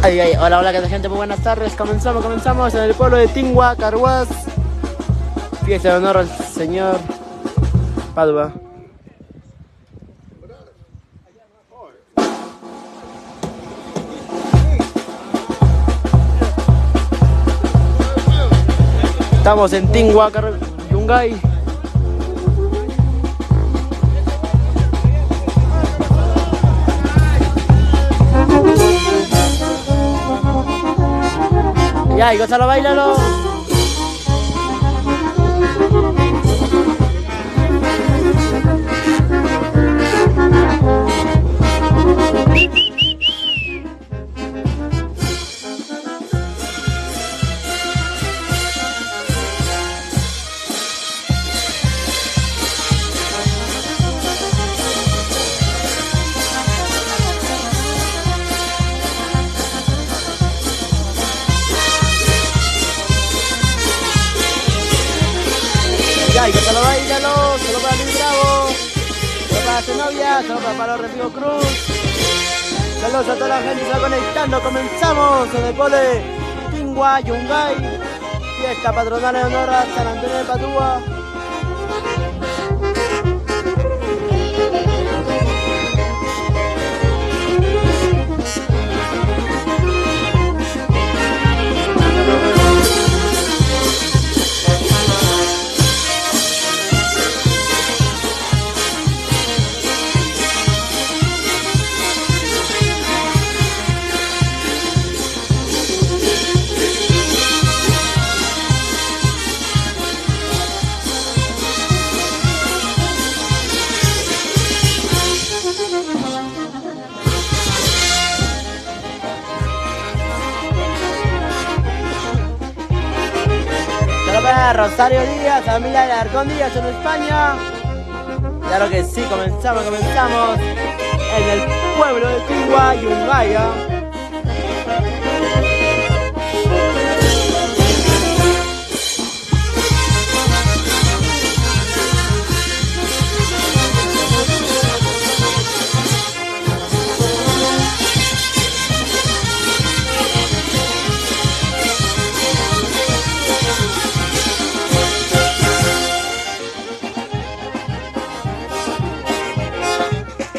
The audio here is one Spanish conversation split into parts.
Hola, hola, ¿qué tal, gente? Muy buenas tardes. Comenzamos en el pueblo de Tingua, Carhuaz. Fiesta de honor al señor Padua. Estamos en Tingua, Yungay. Ya, y gózalo, bailalo. Ya, y gózalo, bailalo. Solo para Luis Bravo. Solo para su novia. Solo para Pablo Recibo Cruz. Saludos a toda la gente que está conectando. Comenzamos en el pueblo de Tingua, Yungay. Fiesta patronal en honor a San Antonio de Padua. Rosario Díaz, familia de Arcón Díaz en España. Claro que sí, comenzamos en el pueblo de Tingua, Yungay.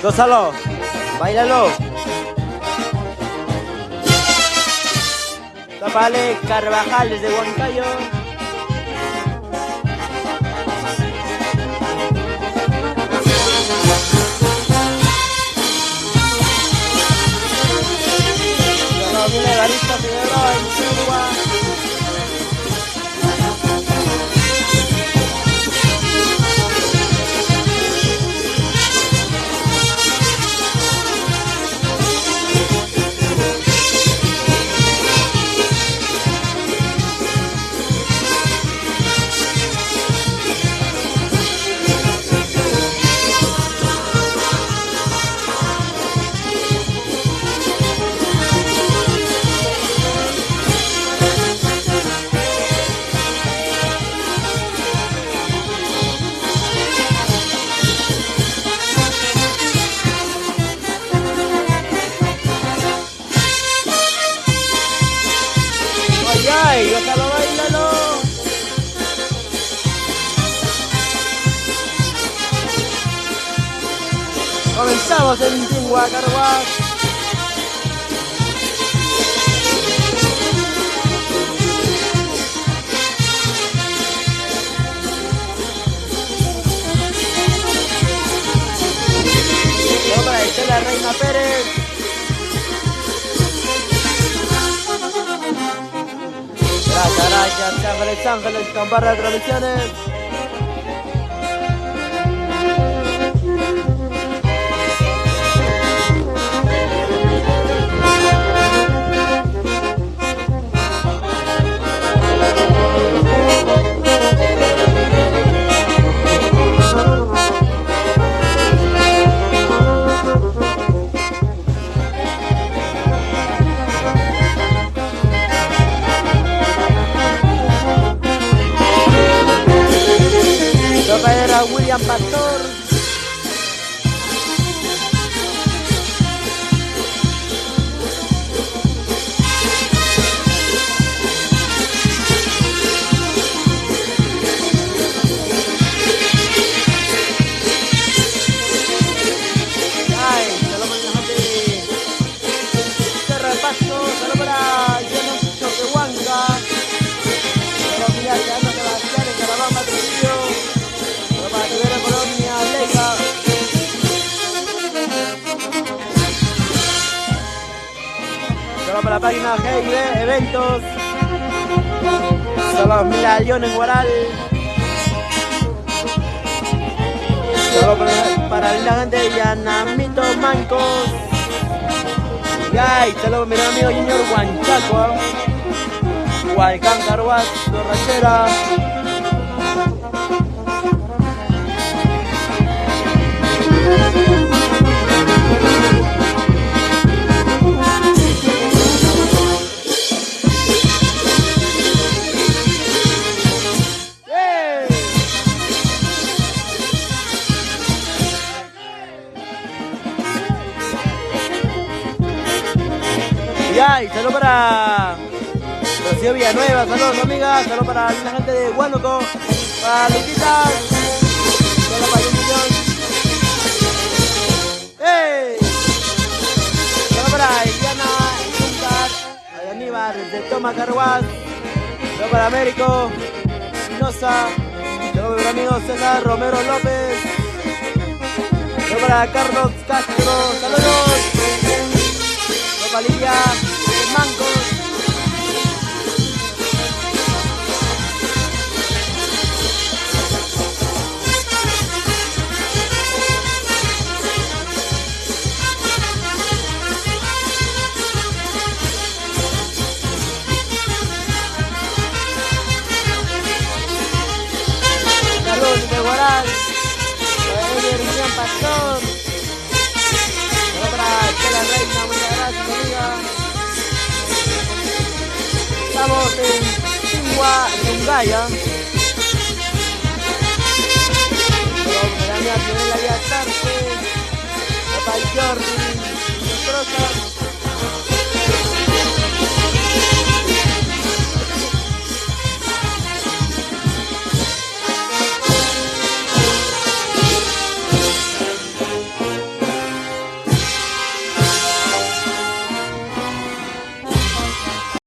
Gózalo, bailalo. Tapale Carvajal desde Huancayo. La familia de Barista Figueroa en Tingua. Ay, gózalo, bailalo. Comenzamos en Tingua, Carhuaz. Luego para Estela Reina Pérez. Gracias, Ángeles, Camparra de Transmisiones. para la página GIB Eventos. Saludos Mila León en Guaral. Saludos para la gente de Yanamito Mancos. Y saludos mi amigo Junior Huanchaco. Hualcán Carguas, Torrachera. Y saludos para Rocío Villanueva, saludos amigas, saludos para la gente de Huánuco, para Luquitas, saludos para Millón. ¡Hey! Saludos para Eliana, Juncar, para Aníbal, de Toma Carguas, saludos para Américo, Espinosa, saludos para mi amigo César Romero López, saludos para Carlos Castro, saludos. Palilla, Mancos. Saludos de Guaral, para Miriam Pastor. Para la reina, muchas gracias amiga. Estamos en Tingua, Yungaya. Pero me da mi atención en la vía tarde.